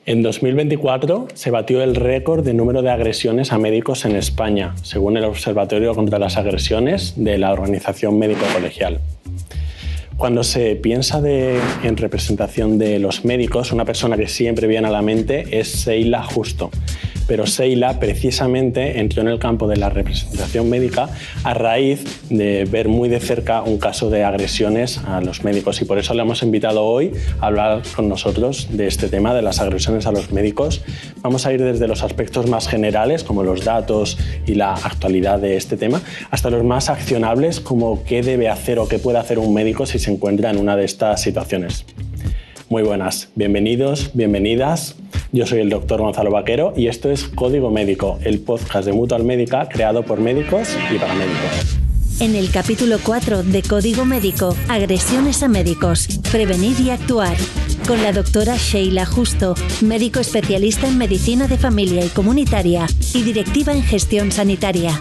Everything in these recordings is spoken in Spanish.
En 2024 se batió el récord de número de agresiones a médicos en España, según el Observatorio contra las Agresiones de la Organización Médico Colegial. Cuando se piensa en representación de los médicos, una persona que siempre viene a la mente es Sheila Justo. Pero Sheila precisamente entró en el campo de la representación médica a raíz de ver muy de cerca un caso de agresiones a los médicos, y por eso le hemos invitado hoy a hablar con nosotros de este tema, de las agresiones a los médicos. Vamos a ir desde los aspectos más generales, como los datos y la actualidad de este tema, hasta los más accionables, como qué debe hacer o qué puede hacer un médico si se encuentra en una de estas situaciones. Muy buenas, bienvenidos, bienvenidas. Yo soy el doctor Gonzalo Vaquero y esto es Código Médico, el podcast de Mutual Médica creado por médicos y para médicos. En el capítulo 4 de Código Médico, agresiones a médicos, prevenir y actuar, con la doctora Sheila Justo, médico especialista en medicina de familia y comunitaria y directiva en gestión sanitaria.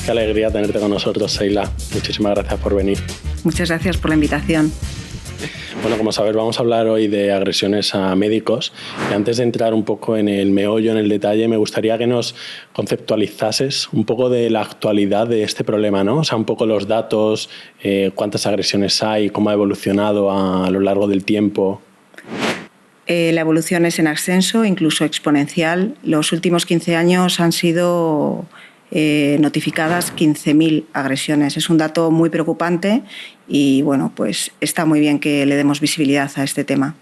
Qué alegría tenerte con nosotros, Sheila. Muchísimas gracias por venir. Muchas gracias por la invitación. Bueno, como sabes, vamos a hablar hoy de agresiones a médicos. Y antes de entrar un poco en el meollo, en el detalle, me gustaría que nos conceptualizases un poco de la actualidad de este problema, ¿no? O sea, un poco los datos, cuántas agresiones hay, cómo ha evolucionado a lo largo del tiempo. La evolución es en ascenso, incluso exponencial. Los últimos 15 años han sido notificadas 15.000 agresiones. Es un dato muy preocupante y bueno, pues está muy bien que le demos visibilidad a este tema.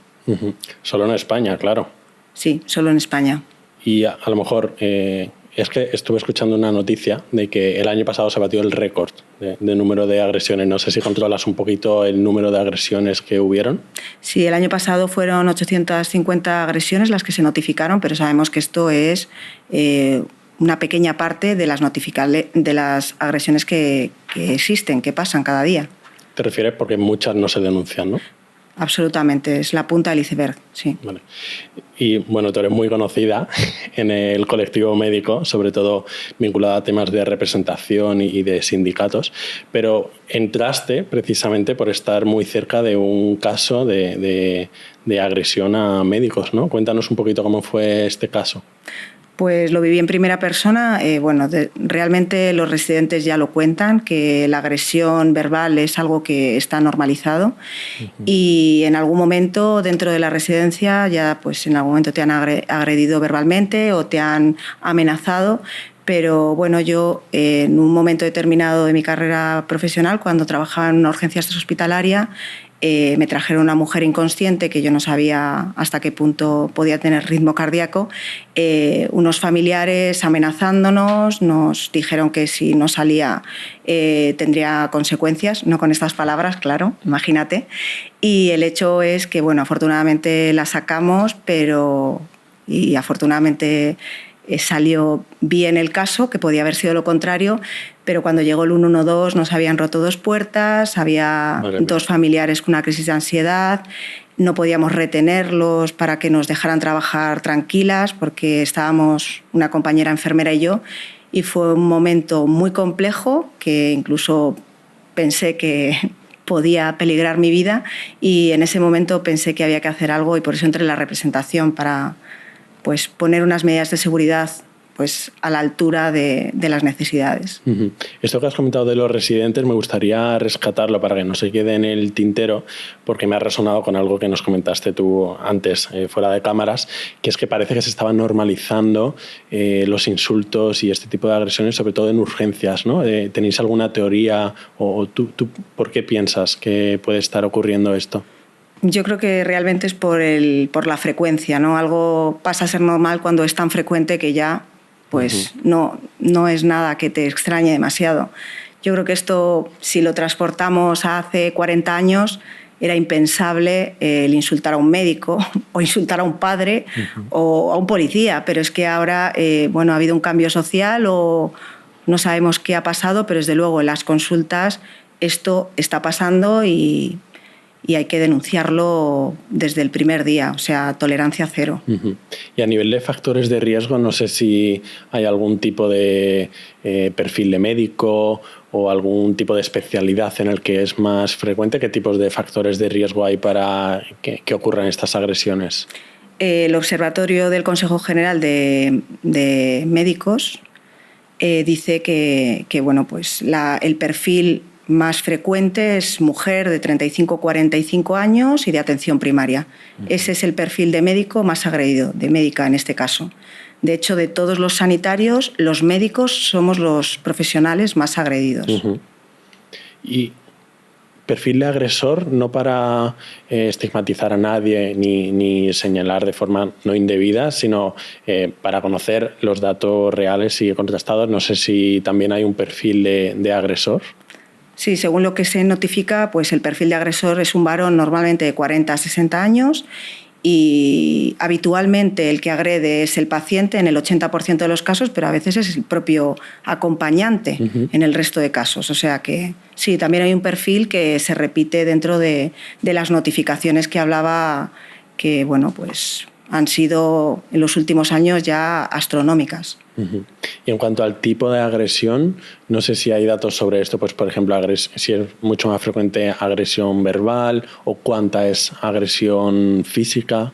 Solo en España, claro. Sí, solo en España. Y a lo mejor es que estuve escuchando una noticia de que el año pasado se batió el récord de número de agresiones. No sé si controlas un poquito el número de agresiones que hubieron. Sí, el año pasado fueron 850 agresiones las que se notificaron, pero sabemos que esto es una pequeña parte de las agresiones que existen, que pasan cada día. Te refieres porque muchas no se denuncian, ¿no? Absolutamente, es la punta del iceberg, sí. Vale. Y bueno, tú eres muy conocida en el colectivo médico, sobre todo vinculada a temas de representación y de sindicatos, pero entraste precisamente por estar muy cerca de un caso de agresión a médicos, ¿no? Cuéntanos un poquito cómo fue este caso. Pues lo viví en primera persona. Realmente los residentes ya lo cuentan, que la agresión verbal es algo que está normalizado. Y en algún momento dentro de la residencia ya pues en algún momento te han agredido verbalmente o te han amenazado. Pero bueno, yo en un momento determinado de mi carrera profesional, cuando trabajaba en una urgencia hospitalaria, me trajeron una mujer inconsciente que yo no sabía hasta qué punto podía tener ritmo cardíaco. Unos familiares amenazándonos, nos dijeron que si no salía tendría consecuencias, no con estas palabras, claro, imagínate. Y el hecho es que, bueno, afortunadamente la sacamos, y afortunadamente salió bien el caso, que podía haber sido lo contrario, pero cuando llegó el 112 nos habían roto 2 puertas, había 2 familiares con una crisis de ansiedad, no podíamos retenerlos para que nos dejaran trabajar tranquilas porque estábamos una compañera enfermera y yo, y fue un momento muy complejo que incluso pensé que podía peligrar mi vida, y en ese momento pensé que había que hacer algo y por eso entré en la representación para pues poner unas medidas de seguridad pues a la altura de las necesidades. Esto que has comentado de los residentes me gustaría rescatarlo para que no se quede en el tintero, porque me ha resonado con algo que nos comentaste tú antes, fuera de cámaras, que es que parece que se estaban normalizando los insultos y este tipo de agresiones, sobre todo en urgencias, ¿no? ¿Tenéis alguna teoría o tú por qué piensas que puede estar ocurriendo esto? Yo creo que realmente es por la frecuencia, ¿no? Algo pasa a ser normal cuando es tan frecuente que ya pues no es nada que te extrañe demasiado. Yo creo que esto, si lo transportamos a hace 40 años, era impensable el insultar a un médico o insultar a un padre o a un policía, pero es que ahora ha habido un cambio social o no sabemos qué ha pasado, pero desde luego en las consultas esto está pasando y hay que denunciarlo desde el primer día, o sea, tolerancia cero. Y a nivel de factores de riesgo, no sé si hay algún tipo de perfil de médico o algún tipo de especialidad en el que es más frecuente. ¿Qué tipos de factores de riesgo hay para que ocurran estas agresiones? El Observatorio del Consejo General de Médicos dice que bueno, pues el perfil más frecuente es mujer de 35-45 años y de atención primaria. Ese es el perfil de médico más agredido, de médica en este caso. De hecho, de todos los sanitarios, los médicos somos los profesionales más agredidos. Y perfil de agresor, no para estigmatizar a nadie ni señalar de forma no indebida, sino para conocer los datos reales y contrastados. No sé si también hay un perfil de agresor. Sí, según lo que se notifica, pues el perfil de agresor es un varón normalmente de 40 a 60 años y habitualmente el que agrede es el paciente en el 80% de los casos, pero a veces es el propio acompañante en el resto de casos. O sea que sí, también hay un perfil que se repite dentro de las notificaciones que hablaba, que bueno, pues han sido en los últimos años ya astronómicas. Y en cuanto al tipo de agresión, no sé si hay datos sobre esto, pues por ejemplo, si es mucho más frecuente agresión verbal o cuánta es agresión física.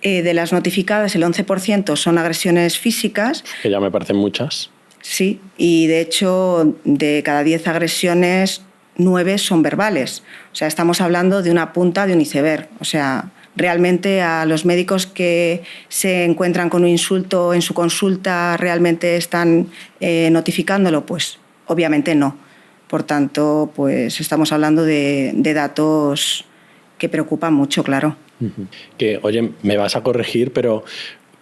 De las notificadas, el 11% son agresiones físicas. Que ya me parecen muchas. Sí, y de hecho de cada 10 agresiones, 9 son verbales. O sea, estamos hablando de una punta de un iceberg. O sea, realmente a los médicos que se encuentran con un insulto en su consulta, ¿realmente están notificándolo? Pues obviamente no. Por tanto, pues estamos hablando de datos que preocupan mucho, claro. Que, oye, me vas a corregir, pero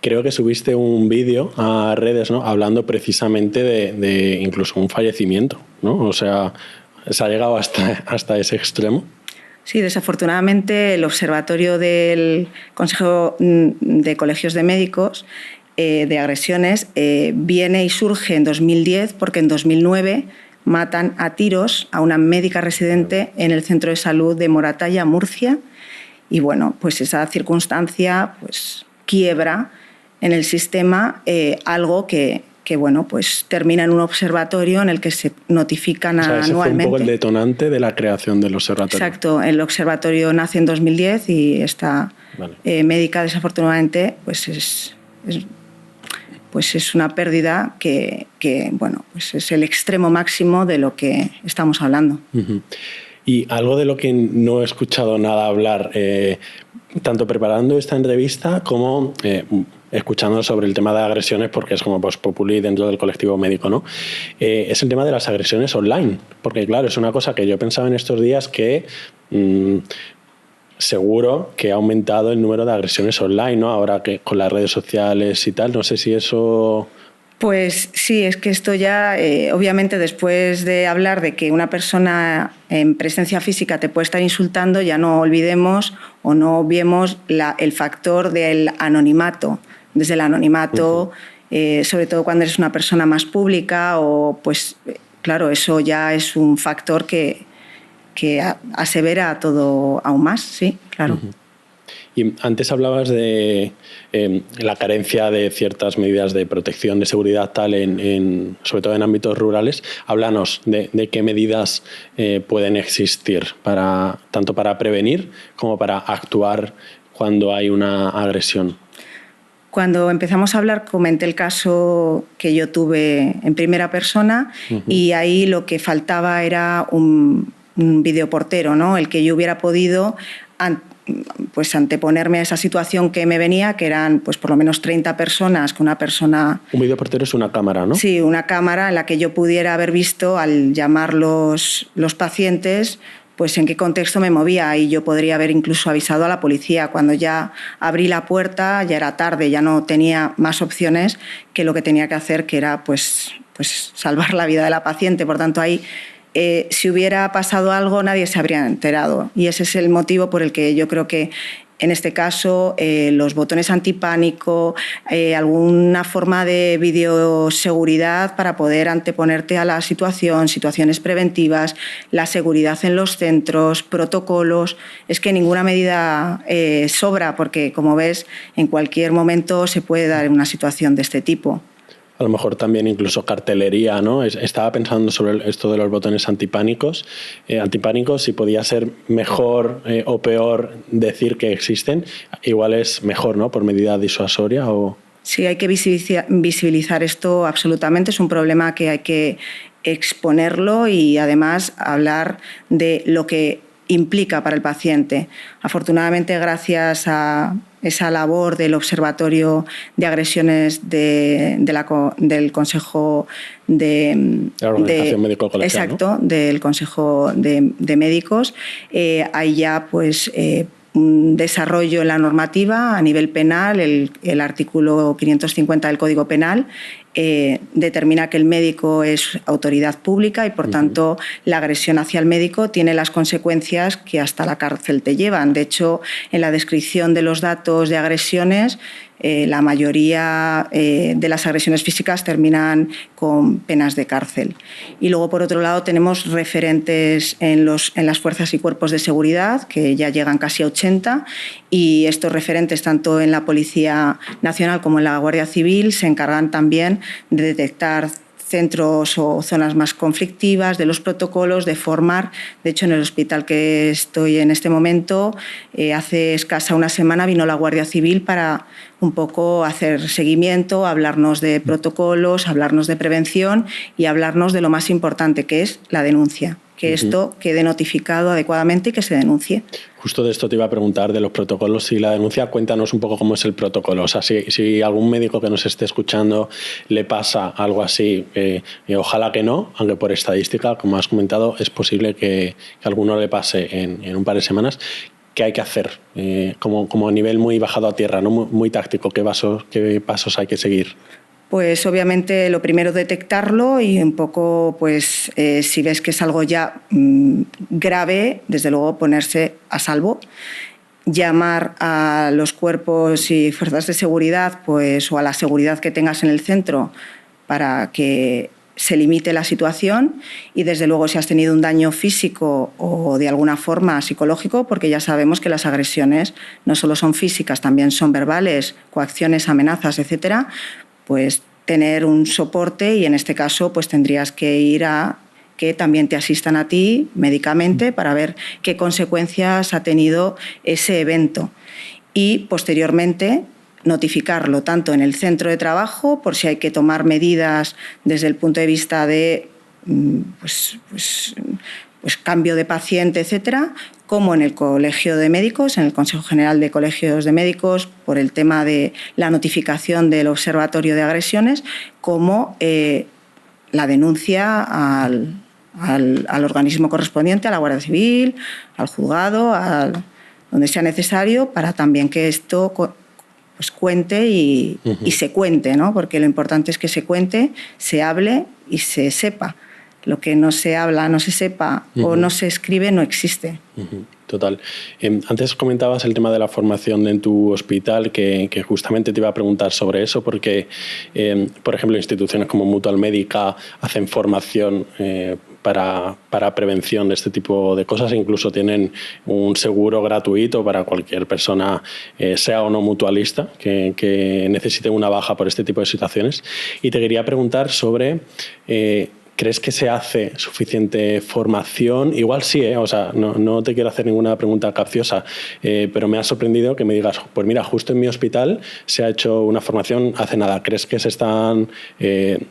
creo que subiste un vídeo a redes, ¿no?, hablando precisamente de incluso un fallecimiento, ¿no? O sea, ¿se ha llegado hasta ese extremo? Sí, desafortunadamente el Observatorio del Consejo de Colegios de Médicos de Agresiones viene y surge en 2010 porque en 2009 matan a tiros a una médica residente en el Centro de Salud de Moratalla, Murcia, y bueno, pues esa circunstancia pues quiebra en el sistema algo que bueno, pues termina en un observatorio en el que se notifican anualmente. Ese fue un poco el detonante de la creación del observatorio. Exacto, el observatorio nace en 2010 y esta médica, desafortunadamente, pues es una pérdida que bueno, pues es el extremo máximo de lo que estamos hablando. Y algo de lo que no he escuchado nada hablar, tanto preparando esta entrevista como escuchando sobre el tema de agresiones, porque es como post populi dentro del colectivo médico, ¿no? Es el tema de las agresiones online, porque claro, es una cosa que yo he pensado en estos días que seguro que ha aumentado el número de agresiones online, ¿no? Ahora que con las redes sociales y tal, no sé si eso... Pues sí, es que esto ya, obviamente, después de hablar de que una persona en presencia física te puede estar insultando, ya no olvidemos o no obviemos el factor del anonimato. Desde el anonimato, sobre todo cuando eres una persona más pública, o pues claro, eso ya es un factor que asevera todo aún más, sí, claro. Y antes hablabas de la carencia de ciertas medidas de protección, de seguridad, tal, sobre todo en ámbitos rurales. Háblanos de qué medidas pueden existir tanto para prevenir como para actuar cuando hay una agresión. Cuando empezamos a hablar, comenté el caso que yo tuve en primera persona y ahí lo que faltaba era un videoportero, ¿no? El que yo hubiera podido pues anteponerme a esa situación que me venía, que eran pues por lo menos 30 personas, con una persona... Un videoportero es una cámara, ¿no? Sí, una cámara en la que yo pudiera haber visto, al llamar los pacientes, pues en qué contexto me movía, y yo podría haber incluso avisado a la policía. Cuando ya abrí la puerta ya era tarde, ya no tenía más opciones que lo que tenía que hacer, que era pues salvar la vida de la paciente. Por tanto, ahí si hubiera pasado algo nadie se habría enterado, y ese es el motivo por el que yo creo que en este caso los botones antipánico, alguna forma de videoseguridad para poder anteponerte a la situación, situaciones preventivas, la seguridad en los centros, protocolos, es que ninguna medida sobra, porque como ves en cualquier momento se puede dar una situación de este tipo. A lo mejor también incluso cartelería, ¿no? Estaba pensando sobre esto de los botones antipánicos, si podía ser mejor o peor decir que existen. Igual es mejor, ¿no? Por medida disuasoria o... Sí, hay que visibilizar esto absolutamente. Es un problema que hay que exponerlo y además hablar de lo que implica para el paciente. Afortunadamente, gracias a esa labor del Observatorio de Agresiones del Consejo de la Organización Médico Colegial, exacto, ¿no? del Consejo de Médicos, hay ya pues un desarrollo en la normativa a nivel penal. El artículo 550 del Código Penal determina que el médico es autoridad pública y, por tanto, la agresión hacia el médico tiene las consecuencias que hasta la cárcel te llevan. De hecho, en la descripción de los datos de agresiones, la mayoría de las agresiones físicas terminan con penas de cárcel. Y luego, por otro lado, tenemos referentes en las fuerzas y cuerpos de seguridad, que ya llegan casi a 80, y estos referentes, tanto en la Policía Nacional como en la Guardia Civil, se encargan también de detectar centros o zonas más conflictivas, de los protocolos, de formar. De hecho, en el hospital que estoy en este momento, hace escasa una semana vino la Guardia Civil para un poco hacer seguimiento, hablarnos de protocolos, hablarnos de prevención y hablarnos de lo más importante, que es la denuncia, que esto quede notificado adecuadamente y que se denuncie. Justo de esto te iba a preguntar, de los protocolos y la denuncia. Cuéntanos un poco cómo es el protocolo. O sea, si algún médico que nos esté escuchando le pasa algo así, ojalá que no, aunque por estadística, como has comentado, es posible que a alguno le pase en un par de semanas. ¿Qué hay que hacer? Como a nivel muy bajado a tierra, ¿no? Muy táctico, ¿qué pasos hay que seguir? Pues obviamente lo primero, detectarlo y un poco, pues si ves que es algo ya grave, desde luego ponerse a salvo, llamar a los cuerpos y fuerzas de seguridad, pues, o a la seguridad que tengas en el centro para que se limite la situación, y desde luego si has tenido un daño físico o de alguna forma psicológico, porque ya sabemos que las agresiones no solo son físicas, también son verbales, coacciones, amenazas, etcétera, pues tener un soporte, y en este caso pues tendrías que ir a que también te asistan a ti médicamente para ver qué consecuencias ha tenido ese evento, y posteriormente notificarlo tanto en el centro de trabajo por si hay que tomar medidas desde el punto de vista de pues cambio de paciente, etcétera, como en el Colegio de Médicos, en el Consejo General de Colegios de Médicos, por el tema de la notificación del Observatorio de Agresiones, como la denuncia al organismo correspondiente, a la Guardia Civil, al juzgado, donde sea necesario, para también que esto pues cuente y se cuente, ¿no? Porque lo importante es que se cuente, se hable y se sepa. Lo que no se habla, no se sepa o no se escribe no existe. Total. Antes comentabas el tema de la formación en tu hospital, que justamente te iba a preguntar sobre eso, porque, por ejemplo, instituciones como Mutual Médica hacen formación para prevención de este tipo de cosas, e incluso tienen un seguro gratuito para cualquier persona, sea o no mutualista, que necesite una baja por este tipo de situaciones. Y te quería preguntar sobre... ¿crees que se hace suficiente formación? Igual sí, o sea, no te quiero hacer ninguna pregunta capciosa, pero me ha sorprendido que me digas, pues mira, justo en mi hospital se ha hecho una formación hace nada. ¿Crees que se están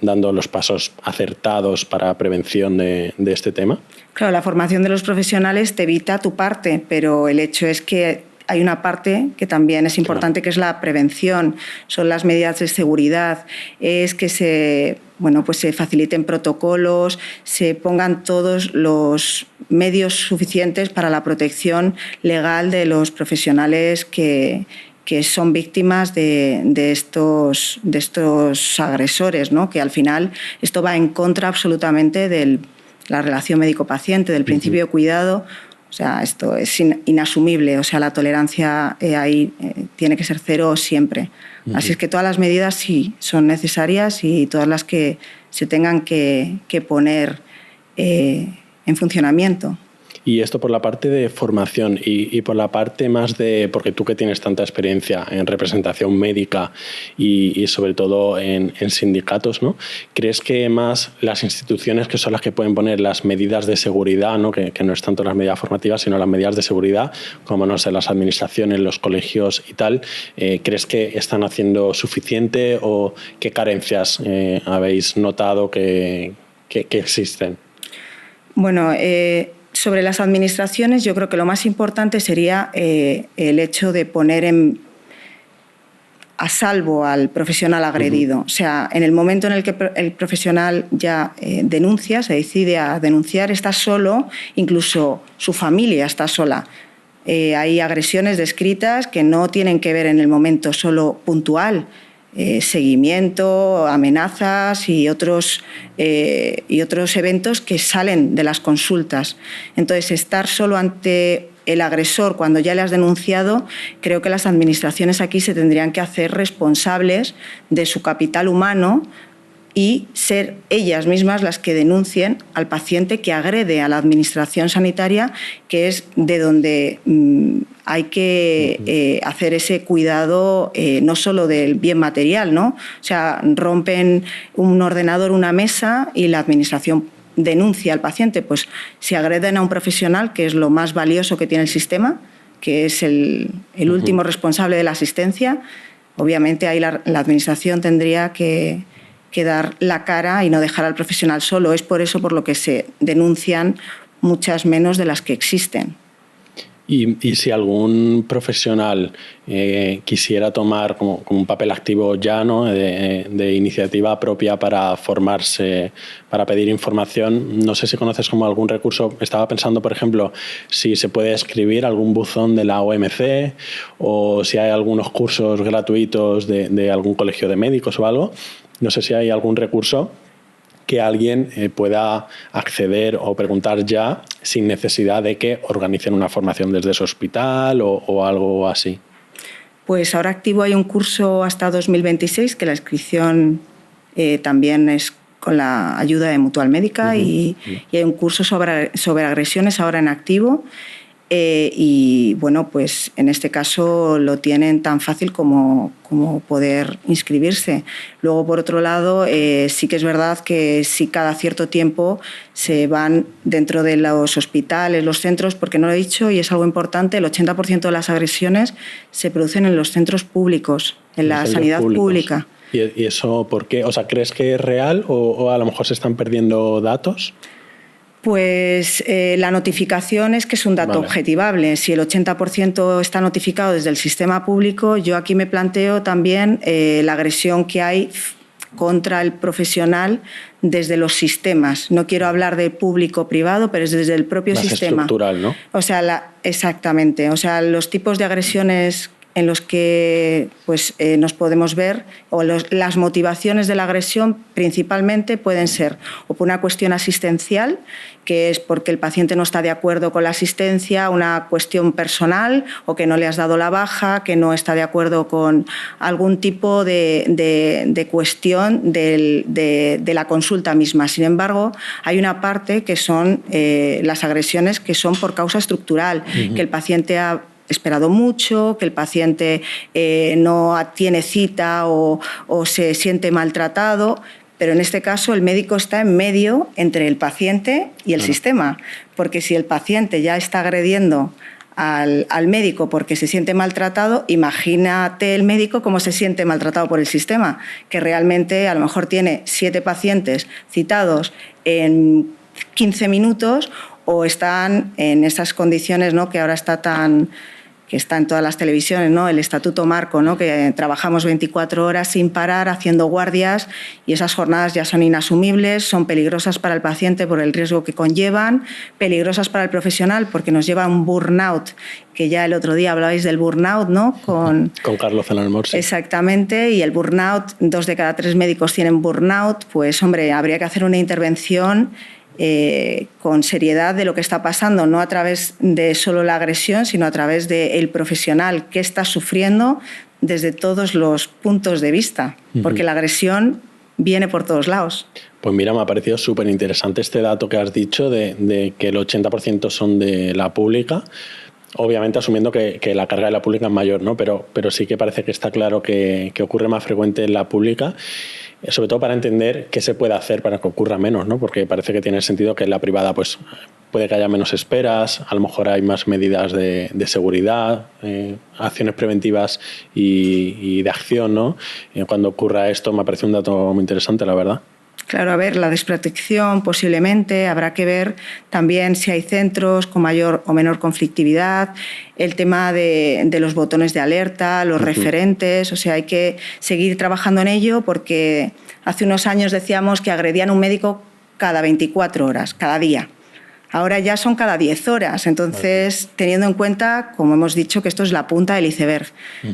dando los pasos acertados para prevención de este tema? Claro, la formación de los profesionales te evita tu parte, pero el hecho es que hay una parte que también es importante, que es la prevención, son las medidas de seguridad, es que se faciliten protocolos, se pongan todos los medios suficientes para la protección legal de los profesionales que son víctimas de estos agresores, ¿no? Que al final esto va en contra absolutamente de la relación médico-paciente, del principio de cuidado. O sea, esto es inasumible. O sea, la tolerancia ahí tiene que ser cero siempre. Así es que todas las medidas sí son necesarias, y todas las que se tengan que poner en funcionamiento. Y esto por la parte de formación y por la parte más de, porque tú que tienes tanta experiencia en representación médica y sobre todo en sindicatos, ¿no? ¿Crees que más las instituciones, que son las que pueden poner las medidas de seguridad, ¿no? Que no es tanto las medidas formativas, sino las medidas de seguridad, como no sé, las administraciones, los colegios y tal, ¿crees que están haciendo suficiente o qué carencias habéis notado que existen? Bueno, sobre las administraciones, yo creo que lo más importante sería el hecho de poner a salvo al profesional agredido. O sea, en el momento en el que el profesional ya denuncia, se decide a denunciar, está solo, incluso su familia está sola. Hay agresiones descritas que no tienen que ver en el momento solo puntual, seguimiento, amenazas y otros eventos que salen de las consultas. Entonces, estar solo ante el agresor cuando ya le has denunciado, creo que las administraciones aquí se tendrían que hacer responsables de su capital humano y ser ellas mismas las que denuncien al paciente que agrede a la administración sanitaria, que es de donde hay que hacer ese cuidado no solo del bien material, ¿no? O sea, rompen un ordenador, una mesa y la administración denuncia al paciente. Pues si agreden a un profesional, que es lo más valioso que tiene el sistema, que es el último responsable de la asistencia, obviamente ahí la administración tendría que dar la cara y no dejar al profesional solo. Es por eso por lo que se denuncian muchas menos de las que existen. Y si algún profesional quisiera tomar como un papel activo ya, ¿no? de iniciativa propia para formarse, para pedir información, no sé si conoces como algún recurso. Estaba pensando, por ejemplo, si se puede escribir algún buzón de la OMC o si hay algunos cursos gratuitos de algún colegio de médicos o algo. No sé si hay algún recurso que alguien pueda acceder o preguntar ya sin necesidad de que organicen una formación desde su hospital o algo así. Pues ahora activo hay un curso hasta 2026 que la inscripción también es con la ayuda de Mutual Médica y hay un curso sobre agresiones ahora en activo. Y bueno, pues en este caso lo tienen tan fácil como poder inscribirse. Luego, por otro lado, sí que es verdad que sí cada cierto tiempo se van dentro de los hospitales, los centros, porque no lo he dicho y es algo importante, el 80% de las agresiones se producen en los centros públicos, en la sanidad pública. ¿Y eso por qué? O sea, ¿crees que es real o a lo mejor se están perdiendo datos? Pues la notificación es que es un dato objetivable. Si el 80% está notificado desde el sistema público, yo aquí me planteo también la agresión que hay contra el profesional desde los sistemas. No quiero hablar de público-privado, pero es desde el propio sistema. Estructural, ¿no? O sea, exactamente. O sea, los tipos de agresiones en los que pues, nos podemos ver, o las motivaciones de la agresión principalmente pueden ser o por una cuestión asistencial, que es porque el paciente no está de acuerdo con la asistencia, una cuestión personal, o que no le has dado la baja, que no está de acuerdo con algún tipo de cuestión de la consulta misma. Sin embargo, hay una parte que son las agresiones que son por causa estructural, que el paciente ha esperado mucho, que el paciente no tiene cita o se siente maltratado, pero en este caso el médico está en medio entre el paciente y el sistema, porque si el paciente ya está agrediendo al médico porque se siente maltratado, imagínate el médico cómo se siente maltratado por el sistema, que realmente a lo mejor tiene 7 pacientes citados en 15 minutos o están en esas condiciones, ¿no?, que ahora que está en todas las televisiones, ¿no?, el Estatuto Marco, ¿no?, que trabajamos 24 horas sin parar haciendo guardias y esas jornadas ya son inasumibles, son peligrosas para el paciente por el riesgo que conllevan, peligrosas para el profesional porque nos lleva a un burnout, que ya el otro día hablabais del burnout, ¿no?, con Carlos en el Morsi. Exactamente, y el burnout, 2 de cada 3 médicos tienen burnout, pues hombre, habría que hacer una intervención con seriedad de lo que está pasando, no a través de solo la agresión, sino a través del profesional que está sufriendo desde todos los puntos de vista, porque la agresión viene por todos lados. Pues mira, me ha parecido súper interesante este dato que has dicho de que el 80% son de la pública. Obviamente asumiendo que la carga de la pública es mayor, ¿no? Pero sí que parece que está claro que ocurre más frecuente en la pública, sobre todo para entender qué se puede hacer para que ocurra menos, ¿no? Porque parece que tiene sentido que en la privada pues puede que haya menos esperas, a lo mejor hay más medidas de seguridad, acciones preventivas y de acción, ¿no? Cuando ocurra esto me parece un dato muy interesante, la verdad. Claro, a ver, la desprotección posiblemente, habrá que ver también si hay centros con mayor o menor conflictividad, el tema de los botones de alerta, los referentes, o sea, hay que seguir trabajando en ello porque hace unos años decíamos que agredían a un médico cada 24 horas, cada día. Ahora ya son cada 10 horas, entonces teniendo en cuenta, como hemos dicho, que esto es la punta del iceberg,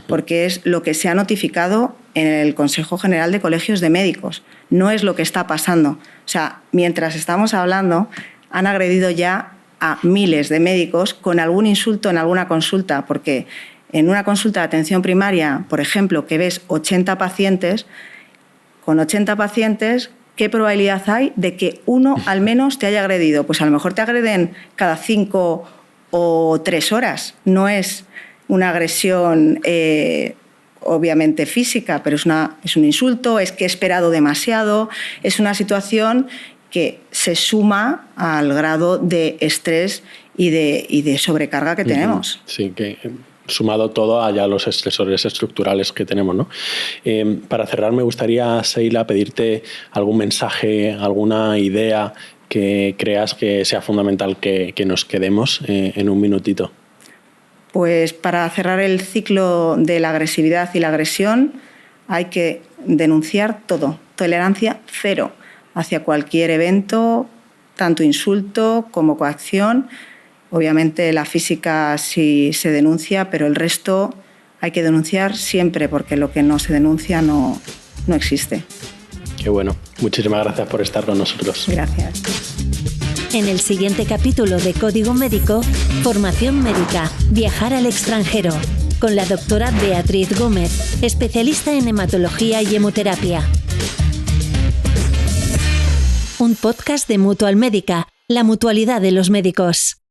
porque es lo que se ha notificado en el Consejo General de Colegios de Médicos, no es lo que está pasando. O sea, mientras estamos hablando, han agredido ya a miles de médicos con algún insulto en alguna consulta, porque en una consulta de atención primaria, por ejemplo, que ves 80 pacientes, con 80 pacientes, ¿qué probabilidad hay de que uno al menos te haya agredido? Pues a lo mejor te agreden cada 5 o 3 horas. No es una agresión obviamente física, pero es un insulto, es que he esperado demasiado, es una situación que se suma al grado de estrés y de sobrecarga que tenemos. Sí, que sumado todo a ya los estresores estructurales que tenemos, ¿no? Para cerrar, me gustaría, Sheila, pedirte algún mensaje, alguna idea que creas que sea fundamental que nos quedemos en un minutito. Pues para cerrar el ciclo de la agresividad y la agresión hay que denunciar todo, tolerancia cero hacia cualquier evento, tanto insulto como coacción. Obviamente la física sí se denuncia, pero el resto hay que denunciar siempre porque lo que no se denuncia no existe. Qué bueno. Muchísimas gracias por estar con nosotros. Gracias. En el siguiente capítulo de Código Médico, formación médica, viajar al extranjero, con la doctora Beatriz Gómez, especialista en hematología y hemoterapia. Un podcast de Mutual Médica, la mutualidad de los médicos.